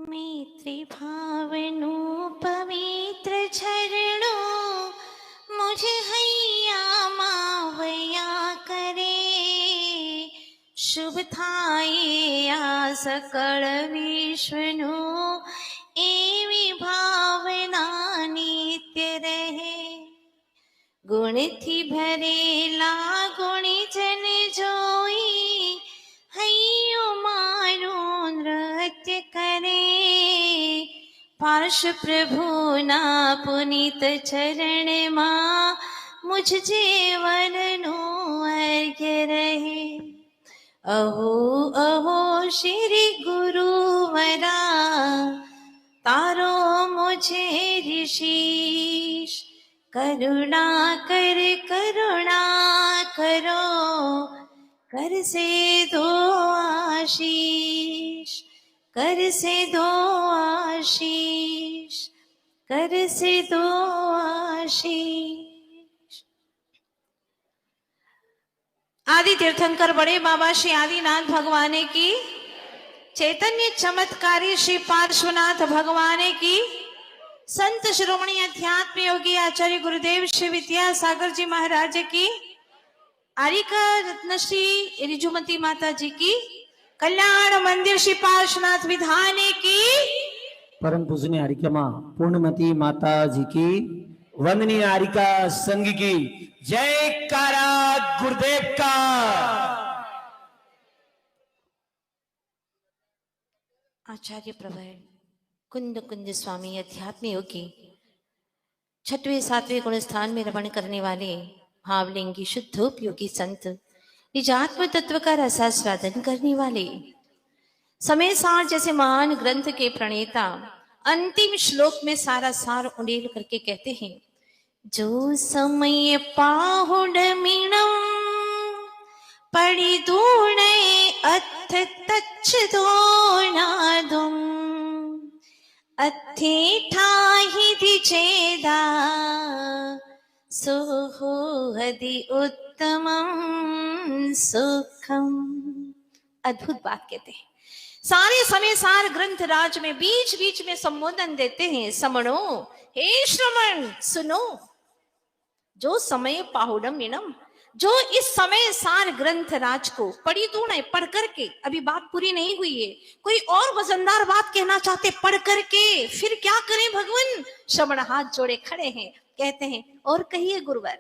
मैत्रीभावनु पवित्र झरणो मुझे हैया मावया करे। शुभ थाये आ सकल विश्वनु एवी भावना नित्य रहे। गुणथी भरेला गुणी जन जोई हैयो मारो नृत्य करे। पार्श प्रभु ना पुनीत चरण मां मुझ जीवन नो अर्घ्य रहे। अहो अहो श्री गुरुवरा तारो मुझे ऋषिश। करुणा करो कर से दो आशीष। कर से दो आशीष। कर से दो आशीष। आदि तीर्थंकर बड़े बाबा श्री आदिनाथ भगवान की, चैतन्य चमत्कारी श्री पार्श्वनाथ भगवान की, संत शिरोमणि अध्यात्म योगी आचार्य गुरुदेव श्री विद्यासागर जी महाराज की, आरिका रत्नश्री रिजुमती माता जी की, कल्याण मंदिर श्री पार्श्वनाथ विधान की, परम पूजनीय आरिका मां पूर्णमती माता जी की, वंदनीय आरिका संघ की जयकारा गुरुदेव का। आचार्य प्रवर कुंद कुंज स्वामी अध्यात्म योगी, छठवें सातवें गुण स्थान में रमण करने वाले भावलिंगी शुद्धोपयोगी संत, निज आत्म तत्व का रसास्वादन करने वाले, समय सार जैसे महान ग्रंथ के प्रणेता अंतिम श्लोक में सारा सार उंडेल करके कहते हैं, जो समय पाहुड मीणम पड़ी दूणे अथ तच्छ दोनादुम अथे ठाहि दिचेदा सोहो हदि उत्तमम सुखम। अद्भुत बात कहते हैं। सारे समय सार ग्रंथ राज में बीच बीच में संबोधन देते हैं, समणो हे श्रवण सुनो। जो समय पाहुडम मीणम, जो इस समय सार ग्रंथ राज को पढ़ी दूण है, पढ़ करके, अभी बात पूरी नहीं हुई है, कोई और वजनदार बात कहना चाहते, पढ़ करके फिर क्या करें भगवान। श्रवण हाथ जोड़े खड़े हैं, कहते हैं और कहिए गुरुवर।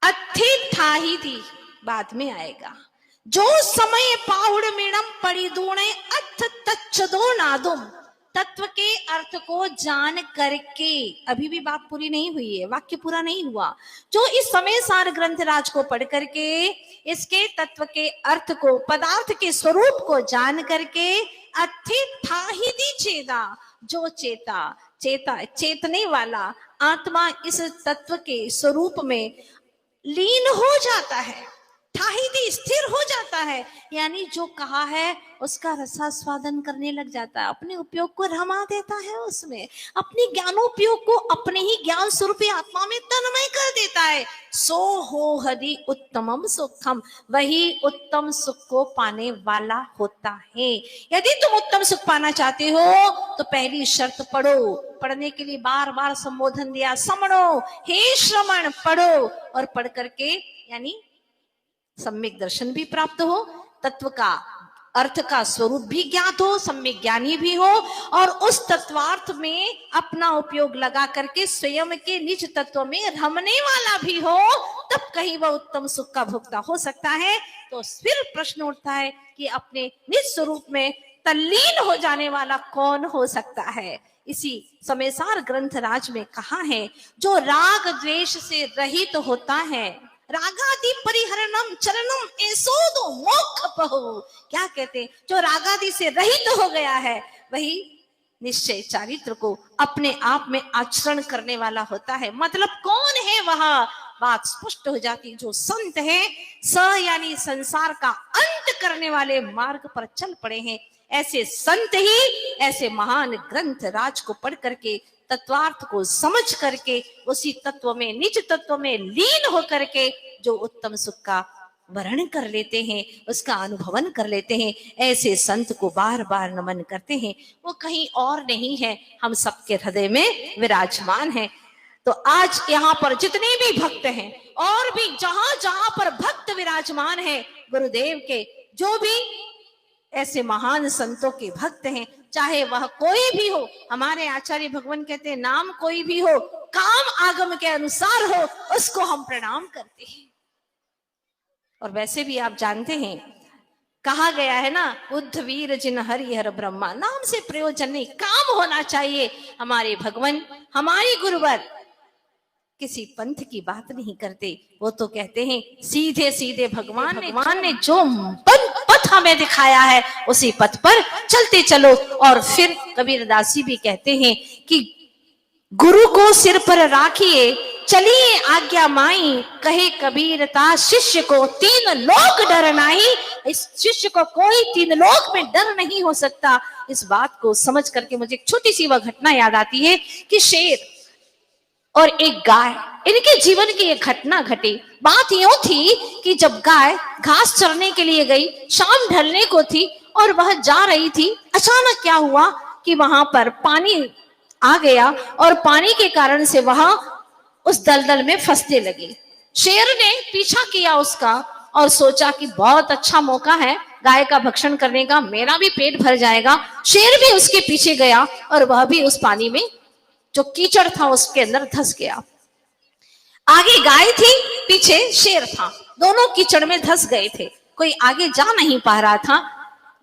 अथि ठाही थी बाद में आएगा। जो समय पाहुड़ मीणम पढ़ी दूणे अथ तच्छ दो नादुम, तत्व के अर्थ को जान करके, अभी भी बात पूरी नहीं हुई है, वाक्य पूरा नहीं हुआ। जो इस समय सार ग्रंथ राज को पढ़ करके इसके तत्व के अर्थ को, पदार्थ के स्वरूप को जान करके, अथि ठाही दी चेदा, जो चेतने वाला आत्मा इस तत्व के स्वरूप में लीन हो जाता है, ठाहिदी स्थिर हो जाता है, यानी जो कहा है उसका रसास्वादन करने लग जाता है, अपने उपयोग को रमा देता है, उसमें अपने ज्ञानोपयोग को अपने ही ज्ञान स्वरूपी आत्मा में तन्मय कर देता है। सो हो हदि उत्तमम सुखम, वही उत्तम सुख को पाने वाला होता है। यदि तुम उत्तम सुख पाना चाहते हो तो पहली शर्त पढ़ो। पढ़ने के लिए बार बार संबोधन दिया, समणो हे श्रवण, पढ़ो, और पढ़ करके यानी सम्यक दर्शन भी प्राप्त हो, तत्व का अर्थ का स्वरूप भी ज्ञात हो, सम्यक ज्ञानी भी हो, और उस तत्वार्थ में अपना उपयोग लगा करके स्वयं के निज तत्व में रमने वाला भी हो, तब कहीं वह उत्तम सुख का भोक्ता हो सकता है। तो फिर प्रश्न उठता है कि अपने निज स्वरूप में तल्लीन हो जाने वाला कौन हो सकता है। इसी समय सार ग्रंथ राज में कहा है, जो राग द्वेष से रहित होता है, रागादि परिहरणम चरणम एसोदो मोक्ष पहो। क्या कहते हैं, जो रागादि से रहित हो गया है वही निश्चय चारित्र को अपने आप में आचरण करने वाला होता है। मतलब कौन है वह, बात स्पष्ट हो जाती। जो संत है, स यानी संसार का अंत करने वाले मार्ग पर चल पड़े हैं, ऐसे संत ही ऐसे महान ग्रंथ राज को पढ़ करके, तत्वार्थ को समझ करके, उसी तत्व में, निज तत्व में लीन होकर के जो उत्तम सुख का वर्ण कर लेते हैं, उसका अनुभवन कर लेते हैं, ऐसे संत को बार बार नमन करते हैं। वो कहीं और नहीं है, हम सबके हृदय में विराजमान है। तो आज यहाँ पर जितने भी भक्त हैं और भी जहां जहां पर भक्त विराजमान है गुरुदेव के, जो भी ऐसे महान संतों के भक्त हैं, चाहे वह कोई भी हो, हमारे आचार्य भगवान कहते हैं नाम कोई भी हो, काम आगम के अनुसार हो, उसको हम प्रणाम करते हैं। और वैसे भी आप जानते हैं, कहा गया है ना, बुद्ध वीर जिन हरि हर ब्रह्मा, नाम से प्रयोजन नहीं, काम होना चाहिए। हमारे भगवान, हमारी गुरुवर किसी पंथ की बात नहीं करते, वो तो कहते हैं सीधे सीधे भगवान ने जो पथ हमें दिखाया है उसी पथ पर चलते चलो। और फिर कबीरदास जी भी कहते हैं कि गुरु को सिर पर राखिए, चलिए आज्ञा माई, कहे कबीरता शिष्य को तीन लोक डर नाही। इस शिष्य को कोई तीन लोक में डर नहीं हो सकता। इस बात को समझ करके मुझे एक छोटी सी वह घटना याद आती है कि शेर और एक गाय, इनके जीवन की एक घटना घटी। बात यूं थी कि जब गाय घास चरने के लिए गई, शाम ढलने को थी और वह जा रही थी, अचानक क्या हुआ कि वहां पर पानी आ गया और पानी के कारण से वह उस दलदल में फंसने लगी। शेर ने पीछा किया उसका और सोचा कि बहुत अच्छा मौका है गाय का भक्षण करने का, मेरा भी पेट भर जाएगा। शेर भी उसके पीछे गया और वह भी उस पानी में जो कीचड़ था उसके अंदर धंस गया। आगे गाय थी, पीछे शेर था, दोनों कीचड़ में धंस गए थे, कोई आगे जा नहीं पा रहा था।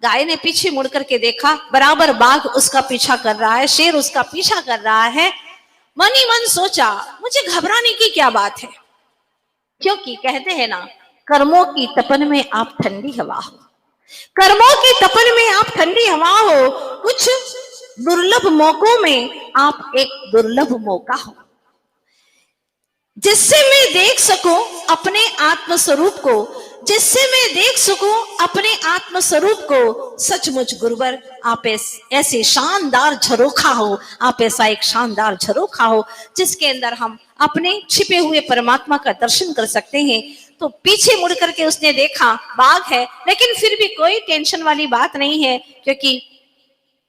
गाय ने पीछे मुड़ करके देखा, बराबर बाघ उसका पीछा कर रहा है, शेर उसका पीछा कर रहा है। मन ही मन सोचा मुझे घबराने की क्या बात है, क्योंकि कहते हैं ना, कर्मों की तपन में आप ठंडी हवा हो, कर्मों की तपन में आप ठंडी हवा हो, कुछ दुर्लभ मौकों में आप एक दुर्लभ मौका हो, जिससे मैं देख सकूं अपने आत्म स्वरूप को, जिससे मैं देख सकूं अपने आत्म स्वरूप को। सचमुच गुरुवर आप ऐसे शानदार झरोखा हो, आप ऐसा एक शानदार झरोखा हो जिसके अंदर हम अपने छिपे हुए परमात्मा का दर्शन कर सकते हैं। तो पीछे मुड़ करके उसने देखा बाघ है, लेकिन फिर भी कोई टेंशन वाली बात नहीं है, क्योंकि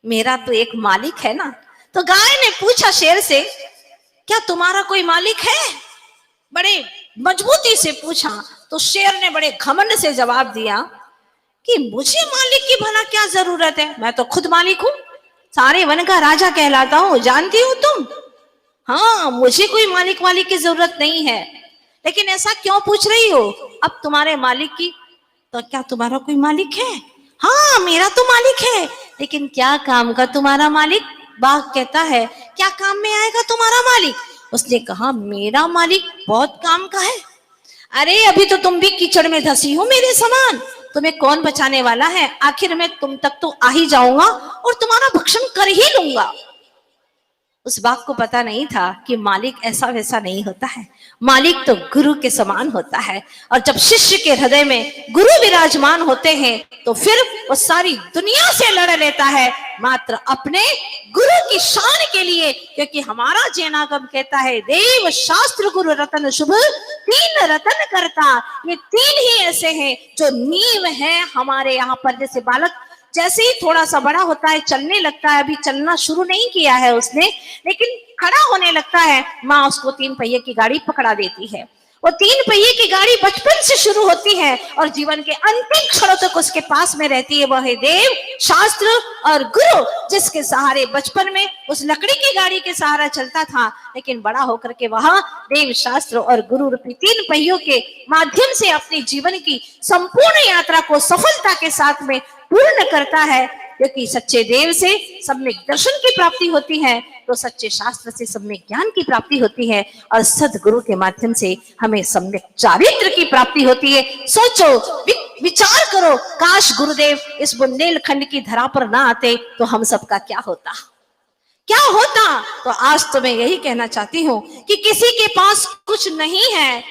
मेरा तो एक मालिक है ना। तो गाय ने पूछा शेर से, क्या तुम्हारा कोई मालिक है? बड़े मजबूती से पूछा। तो शेर ने बड़े घमंड से जवाब दिया कि मुझे मालिक की भला क्या जरूरत है, मैं तो खुद मालिक हूं, सारे वन का राजा कहलाता हूं, जानती हो तुम। हाँ, मुझे कोई मालिक वालिक की जरूरत नहीं है। लेकिन ऐसा क्यों पूछ रही हो? अब तुम्हारे मालिक की, तो क्या तुम्हारा कोई मालिक है? हाँ, मेरा तो मालिक है, लेकिन क्या काम का तुम्हारा मालिक? बाघ कहता है, क्या काम में आएगा तुम्हारा मालिक? उसने कहा, मेरा मालिक बहुत काम का है। अरे अभी तो तुम भी कीचड़ में धसी हो मेरे समान, तुम्हें कौन बचाने वाला है? आखिर में तुम तक तो आ ही जाऊंगा और तुम्हारा भक्षण कर ही लूंगा। उस बाघ को पता नहीं था कि मालिक ऐसा वैसा नहीं होता है, मालिक तो गुरु के समान होता है। और जब शिष्य के हृदय में गुरु विराजमान होते हैं तो फिर वो सारी दुनिया से लड़ लेता है, मात्र अपने गुरु की शान के लिए। क्योंकि हमारा जैनागम कहता है, देव शास्त्र गुरु रतन शुभ तीन रतन करता। ये तीन ही ऐसे हैं जो नींव है हमारे यहाँ पर। जैसे बालक जैसे ही थोड़ा सा बड़ा होता है, चलने लगता है, अभी चलना शुरू नहीं किया है उसने, लेकिन खड़ा होने लगता है, माँ उसको 3 पहिए की गाड़ी पकड़ा देती है। वो 3 पहिए की गाड़ी बचपन से शुरू होती है और जीवन के अंतिम क्षणों तक उसके पास में रहती है। वह है देव, शास्त्र और गुरु, जिसके सहारे बचपन में उस लकड़ी की गाड़ी के सहारा चलता था, लेकिन बड़ा होकर के वह देव, शास्त्र और गुरु रूपी 3 पहियों के माध्यम से अपने जीवन की संपूर्ण यात्रा को सफलता के साथ में पूर्ण करता है। क्योंकि सच्चे देव से सम्यक दर्शन की प्राप्ति होती है, तो सच्चे शास्त्र से सम्यक ज्ञान की प्राप्ति होती है, और सदगुरु के माध्यम से हमें सम्यक चारित्र की प्राप्ति होती है। सोचो, विचार करो, काश गुरुदेव इस बुंदेलखंड की धरा पर ना आते तो हम सबका क्या होता, क्या होता। तो आज तो मैं यही कहना चाहती हूँ कि किसी के पास कुछ नहीं है,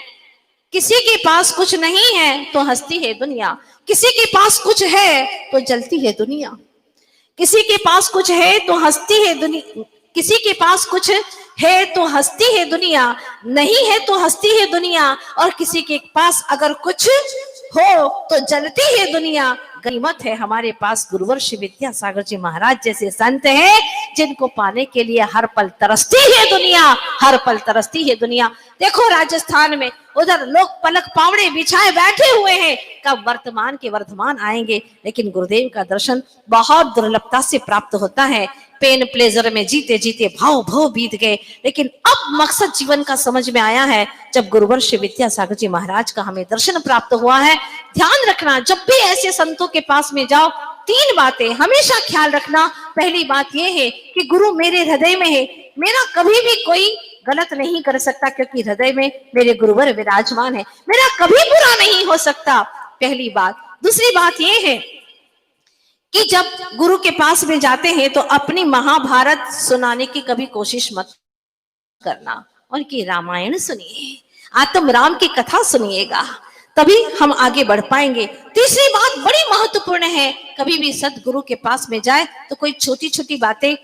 किसी के पास कुछ नहीं है तो हंसती है दुनिया, किसी के पास कुछ है तो जलती है दुनिया, किसी के पास कुछ है तो हंसती है दुनिया, किसी के पास कुछ है तो हंसती है दुनिया, नहीं है तो हंसती है दुनिया। और किसी के पास अगर कुछ हो तो जलती है दुनिया, गनीमत है हमारे पास गुरुवर श्री विद्यासागर जी महाराज जैसे संत हैं जिनको पाने के लिए हर पल तरसती है दुनिया, हर पल तरसती है दुनिया। देखो राजस्थान में उधर लोग पलक पावड़े बिछाए बैठे हुए हैं, कब वर्तमान के वर्धमान आएंगे, लेकिन गुरुदेव का दर्शन बहुत दुर्लभता से प्राप्त होता है। पेन प्लेजर में जीते जीते भाव भाव बीत गए, लेकिन अब मकसद जीवन का समझ में आया है जब गुरुवर श्री विद्यासागर जी महाराज का हमें दर्शन प्राप्त हुआ है। ध्यान रखना, जब भी ऐसे संतों के पास में जाओ, 3 बातें हमेशा ख्याल रखना। पहली बात यह है कि गुरु मेरे हृदय में है, मेरा कभी भी कोई गलत नहीं कर सकता क्योंकि हृदय में मेरे गुरुवर विराजमान है, मेरा कभी बुरा नहीं हो सकता, पहली बात। दूसरी बात यह है कि जब गुरु के पास में जाते हैं तो अपनी महाभारत सुनाने की कभी कोशिश मत करना, उनकी रामायण सुनिए, आत्म राम की कथा सुनिएगा, तभी हम आगे बढ़ पाएंगे। तीसरी बात बड़ी महत्वपूर्ण है, कभी भी सदगुरु के पास में जाए तो कोई छोटी छोटी बातें,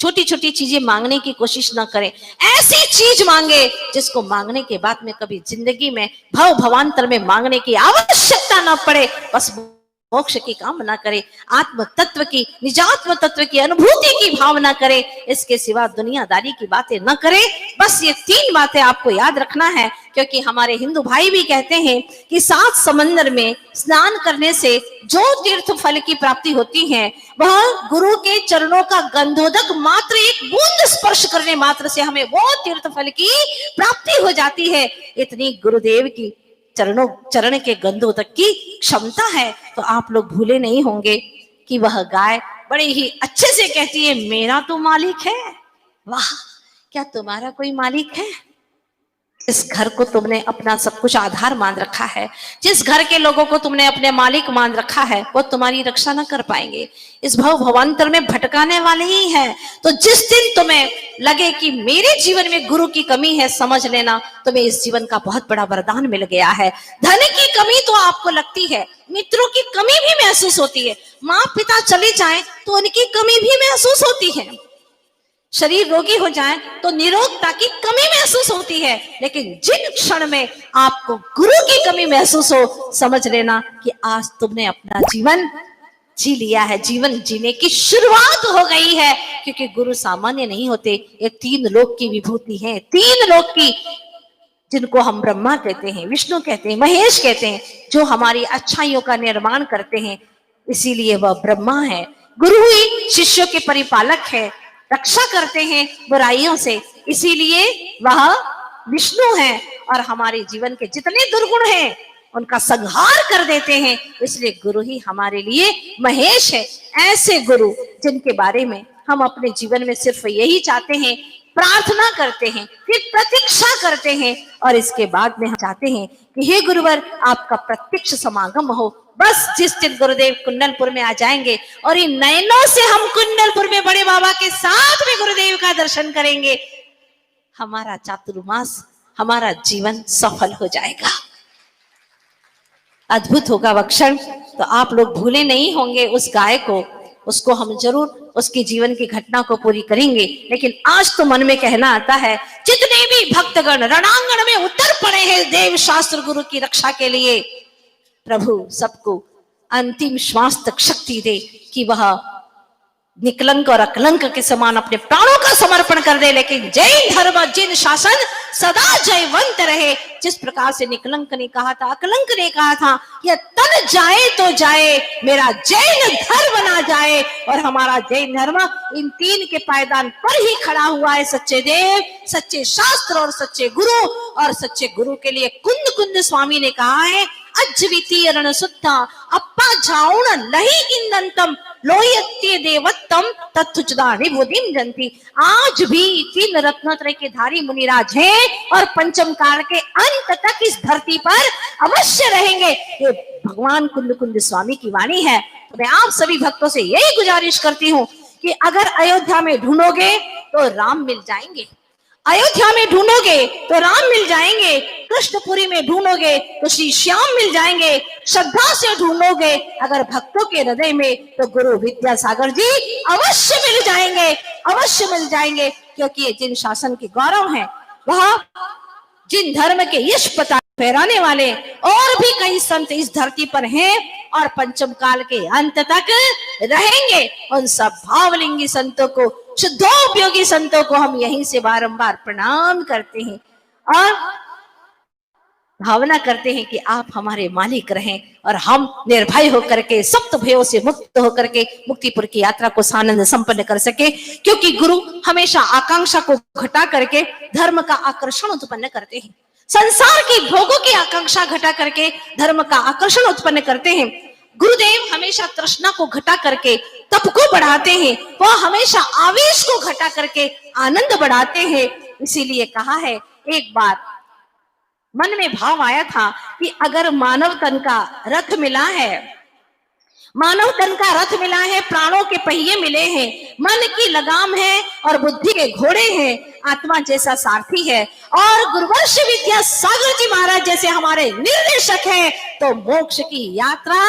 छोटी छोटी चीजें मांगने की कोशिश ना करें। ऐसी चीज मांगे जिसको मांगने के बाद में कभी जिंदगी में भव भवांतर में मांगने की आवश्यकता ना पड़े, बस मोक्ष की कामना करे, आत्म तत्व की, निजात्म तत्व की अनुभूति की भावना करे, इसके सिवा दुनियादारी की बातें न करे। बस ये 3 बातें आपको याद रखना है, क्योंकि हमारे हिंदू भाई भी कहते हैं कि 7 समंदर में स्नान करने से जो तीर्थ फल की प्राप्ति होती है, वह गुरु के चरणों का गंधोदक मात्र एक बूंद स्पर्श करने मात्र से हमें वो तीर्थ फल की प्राप्ति हो जाती है। इतनी गुरुदेव की चरण के गंधोदक की क्षमता है। तो आप लोग भूले नहीं होंगे कि वह गाय बड़े ही अच्छे से कहती है, मेरा तो मालिक है। वाह, क्या तुम्हारा कोई मालिक है? जिस घर को तुमने अपना सब कुछ आधार मान रखा है, जिस घर के लोगों को तुमने अपने मालिक मान रखा है, वो तुम्हारी रक्षा ना कर पाएंगे, इस भव भवांतर में भटकाने वाले ही हैं। तो जिस दिन तुम्हें लगे कि मेरे जीवन में गुरु की कमी है, समझ लेना तुम्हें इस जीवन का बहुत बड़ा वरदान मिल गया है। धन की कमी तो आपको लगती है, मित्रों की कमी भी महसूस होती है, माँ पिता चले जाएं तो उनकी कमी भी महसूस होती है, शरीर रोगी हो जाए तो निरोगता की कमी महसूस होती है, लेकिन जिन क्षण में आपको गुरु की कमी महसूस हो, समझ लेना कि आज तुमने अपना जीवन जी लिया है, जीवन जीने की शुरुआत हो गई है। क्योंकि गुरु सामान्य नहीं होते, ये 3 लोक की विभूति है, 3 लोक की, जिनको हम ब्रह्मा कहते हैं, विष्णु कहते हैं, महेश कहते हैं, जो हमारी अच्छाइयों का निर्माण करते हैं, इसीलिए वह ब्रह्मा है। गुरु ही शिष्यों के परिपालक है, रक्षा करते हैं बुराइयों से, इसीलिए वह विष्णु है, और हमारे जीवन के जितने दुर्गुण हैं उनका संहार कर देते हैं, इसलिए गुरु ही हमारे लिए महेश है। ऐसे गुरु जिनके बारे में हम अपने जीवन में सिर्फ यही चाहते हैं, प्रार्थना करते हैं, फिर प्रतीक्षा करते हैं, और इसके बाद में हम चाहते हैं कि हे गुरुवर आपका प्रत्यक्ष समागम हो। बस जिस दिन गुरुदेव कुंडलपुर में आ जाएंगे और इन नयनों से हम कुंडलपुर में बड़े बाबा के साथ में गुरुदेव का दर्शन करेंगे, हमारा चातुर्मास, हमारा जीवन सफल हो जाएगा। अद्भुत होगा वह क्षण। तो आप लोग भूले नहीं होंगे उस गाय को, उसको हम जरूर उसके जीवन की घटना को पूरी करेंगे। लेकिन आज तो मन में कहना आता है, जितने भी भक्तगण रणांगण में उतर पड़े हैं देव शास्त्र गुरु की रक्षा के लिए, प्रभु सबको अंतिम श्वास तक शक्ति दे कि वह निकलंक और अकलंक के समान अपने प्राणों का समर्पण कर दे, लेकिन जैन धर्म जिन शासन सदा जयवंत रहे। जिस प्रकार से निकलंक ने कहा था, अकलंक ने कहा था, यह तन जाए तो जाए, मेरा जैन धर्म ना जाए। और हमारा जैन धर्म इन 3 के पायदान पर ही खड़ा हुआ है, सच्चे देव, सच्चे शास्त्र और सच्चे गुरु। और सच्चे गुरु के लिए कुंद कुंद स्वामी ने कहा है, अज्वितीय रण सुद्धा अप्पा जाऊण लही इंदंतम लोयत्य देवत्तम तत्तुचदानि बुद्धिम जंती। आज भी 3 रत्नत्रय के धारी मुनिराज हैं और पंचम काल के अंत तक इस धरती पर अवश्य रहेंगे। ये भगवान कुंद कुंद स्वामी की वाणी है। तो मैं आप सभी भक्तों से यही गुजारिश करती हूँ कि अगर अयोध्या में ढूंढोगे तो राम मिल जाएंगे, अयोध्या में ढूंढोगे तो राम मिल जाएंगे, कृष्णपुरी में ढूंढोगे तो श्री श्याम मिल जाएंगे, श्रद्धा से ढूंढोगे अगर भक्तों के हृदय में तो गुरु विद्यासागर जी अवश्य मिल जाएंगे, अवश्य मिल जाएंगे। क्योंकि ये जिन शासन के गौरव हैं, वह जिन धर्म के यश पता फहराने वाले और भी कई संत इस धरती पर हैं और पंचम काल के अंत तक रहेंगे। उन सब भावलिंगी संतों को, शुद्धोपयोगी संतों को हम यहीं से बारंबार प्रणाम करते हैं और भावना करते हैं कि आप हमारे मालिक रहें और हम निर्भय होकर के सप्त भयों से मुक्त होकर के मुक्तिपुर की यात्रा को सानंद संपन्न कर सके। क्योंकि गुरु हमेशा आकांक्षा को घटा करके धर्म का आकर्षण उत्पन्न करते हैं, संसार की भोगों की आकांक्षा घटा करके धर्म का आकर्षण उत्पन्न करते हैं। गुरुदेव हमेशा तृष्णा को घटा करके तप को बढ़ाते हैं, वह हमेशा आवेश को घटा करके आनंद बढ़ाते हैं। इसीलिए कहा है, एक बार मन में भाव आया था कि अगर मानव तन का रथ मिला है, मानव तन का रथ मिला है, प्राणों के पहिए मिले हैं, मन की लगाम है और बुद्धि के घोड़े हैं, आत्मा जैसा सारथी है और गुरुवंश विद्या सागर जी महाराज जैसे हमारे निर्देशक हैं, तो मोक्ष की यात्रा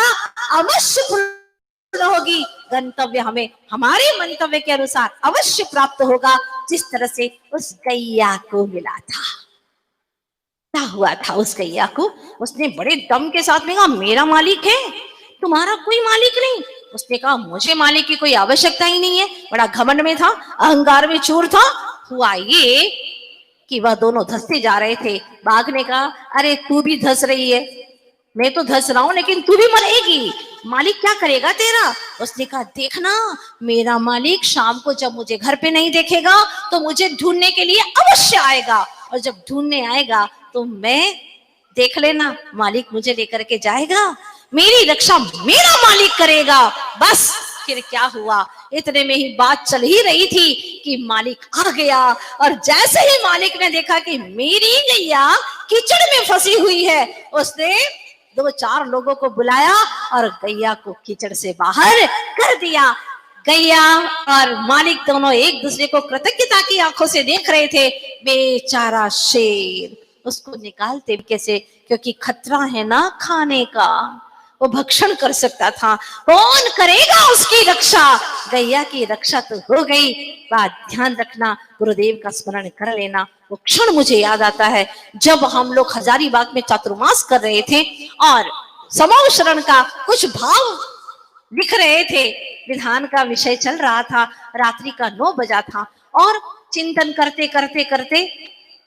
अवश्य पूर्ण होगी। गंतव्य हमें हमारे मंतव्य के अनुसार अवश्य प्राप्त होगा, जिस तरह से उस गैया को मिला था। क्या हुआ था उस गैया को? उसने बड़े दम के साथ में कहा, मेरा मालिक है, तुम्हारा कोई मालिक नहीं। उसने कहा, मुझे मालिक की कोई आवश्यकता ही नहीं है। बड़ा घमंड में था, अहंकार में चूर था। हुआ ये कि वह दोनों धंसते जा रहे थे। बाघ ने कहा, अरे तू भी धंस रही है, मैं तो धंस रहा हूं लेकिन तू भी मरेगी, मालिक क्या करेगा तेरा? उसने कहा, देखना मेरा मालिक शाम को जब मुझे घर पे नहीं देखेगा तो मुझे ढूंढने के लिए अवश्य आएगा, और जब ढूंढने आएगा तो मैं, देख लेना, मालिक मुझे लेकर के जाएगा, मेरी रक्षा मेरा मालिक करेगा। बस फिर क्या हुआ, इतने में ही बात चल ही रही थी कि मालिक आ गया, और जैसे ही मालिक ने देखा कि मेरी गैया कीचड़ में फंसी हुई है, उसने 2-4 लोगों को बुलाया और गैया को कीचड़ से बाहर कर दिया। गैया और मालिक दोनों एक दूसरे को कृतज्ञता की आंखों से देख रहे थे। बेचारा शेर उसको निकालते कैसे, क्योंकि खतरा है ना खाने का, वो भक्षण कर सकता था, कौन करेगा उसकी रक्षा? गैया की रक्षा तो हो गई। बात ध्यान रखना, गुरुदेव का स्मरण कर लेना। वो क्षण मुझे याद आता है जब हम लोग हजारीबाग में चातुर्मास कर रहे थे और समूह शरण का कुछ भाव लिख रहे थे, विधान का विषय चल रहा था, रात्रि का 9 बजा था और चिंतन करते करते करते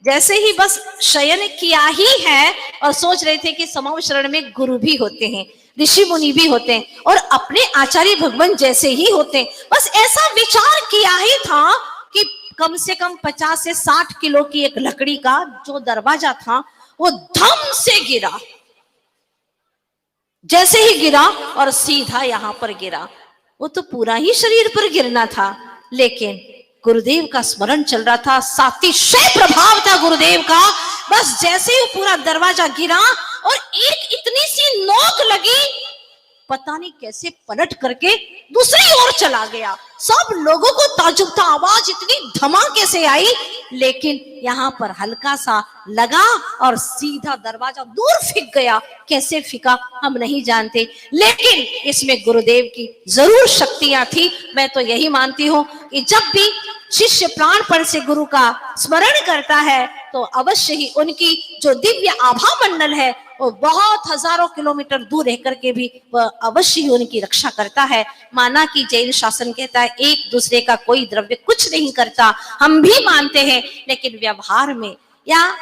जैसे ही बस शयन किया ही है और सोच रहे थे कि समूह शरण में गुरु भी होते हैं, ऋषि मुनि भी होते हैं और अपने आचार्य भगवान जैसे ही होते हैं, बस ऐसा विचार किया ही था कि कम से कम 50 से 60 किलो की एक लकड़ी का जो दरवाजा था वो धम से गिरा। जैसे ही गिरा और सीधा यहां पर गिरा, वो तो पूरा ही शरीर पर गिरना था, लेकिन गुरुदेव का स्मरण चल रहा था, सातिशय प्रभाव था गुरुदेव का। बस जैसे ही पूरा दरवाजा गिरा और एक इतनी सी नोक लगी, पता नहीं कैसे पलट करके दूसरी ओर चला गया। सब लोगों को ताज्जुब था, आवाज इतनी धमाके से आई, लेकिन यहाँ पर हल्का सा लगा और सीधा दरवाजा दूर फेंक गया। कैसे फेंका हम नहीं जानते, लेकिन इसमें गुरुदेव की जरूर शक्तियां थी। मैं तो यही मानती हूँ कि जब भी शिष्य प्राणपण से गुरु का स्मरण करता है तो अवश्य ही उनकी जो दिव्य आभा मंडल है वो बहुत हजारों किलोमीटर दूर रह करके भी वह अवश्य ही उनकी रक्षा करता है। माना कि जैन शासन कहता है एक दूसरे का कोई द्रव्य कुछ नहीं करता, हम भी मानते हैं, लेकिन व्यवहार में या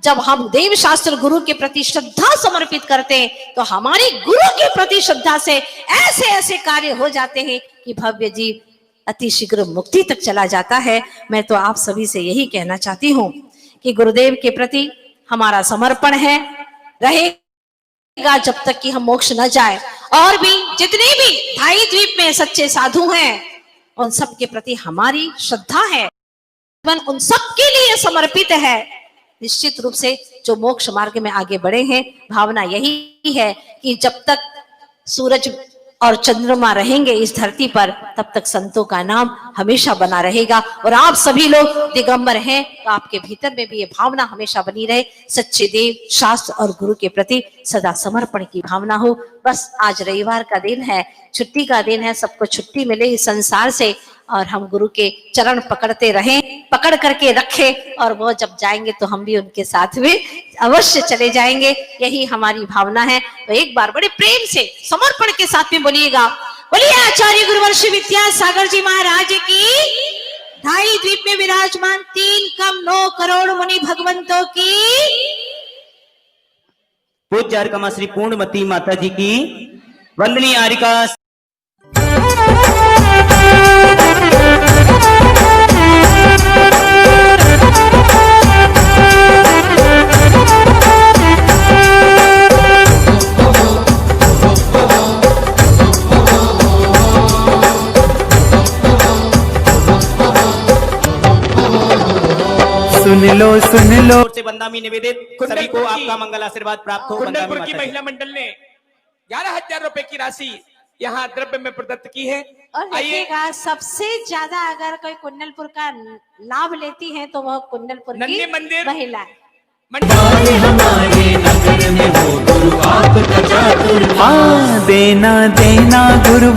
जब हम देव शास्त्र गुरु के प्रति श्रद्धा समर्पित करते हैं तो हमारी गुरु के प्रति श्रद्धा से ऐसे ऐसे कार्य हो जाते हैं कि भव्य जीव अति शीघ्र मुक्ति तक चला जाता है। मैं तो आप सभी से यही कहना चाहती हूँ कि गुरुदेव के प्रति हमारा समर्पण है, रहेगा जब तक कि हम मोक्ष न जाए। और भी जितने भी ढाई द्वीप में सच्चे साधु हैं उन सब के प्रति हमारी श्रद्धा है, उन सब के लिए समर्पित है। निश्चित रूप से जो मोक्ष मार्ग में आगे बढ़े हैं, भावना यही है कि जब तक सूरज और चंद्रमा रहेंगे इस धरती पर तब तक संतों का नाम हमेशा बना रहेगा। और आप सभी लोग दिगंबर हैं तो आपके भीतर में भी ये भावना हमेशा बनी रहे, सच्चे देव शास्त्र और गुरु के प्रति सदा समर्पण की भावना हो। बस आज रविवार का दिन है, छुट्टी का दिन है, सबको छुट्टी मिले इस संसार से और हम गुरु के चरण पकड़ते रहें, पकड़ करके रखे, और वो जब जाएंगे तो हम भी उनके साथ में अवश्य चले जाएंगे। यही हमारी भावना है। तो एक बार बड़े प्रेम से समर्पण के साथ में बोलिएगा, बोलिए आचार्य गुरुवर्षि विद्यासागर जी महाराज की, ढाई द्वीप में विराजमान 3 कम 9 करोड़ मुनि भगवंतों की, पूज्य हरिकमा श्री पूर्णमती माता जी की, वंदनीय आरिका सुन लो ओर से बंदामी निवेदित सभी को आपका मंगल आशीर्वाद प्राप्त हो। बंदामी कुंडलपुर की माता जी। महिला मंडल ने 11,000 रुपए की राशि यहाँ द्रव्य में प्रदत्त की है। और आइए देखिएगा सबसे ज्यादा अगर कोई कुंडलपुर का लाभ लेती है तो वह कुंडलपुर की नन्हे मंदिर महिला है। मंडल हाँ देना देना गुरु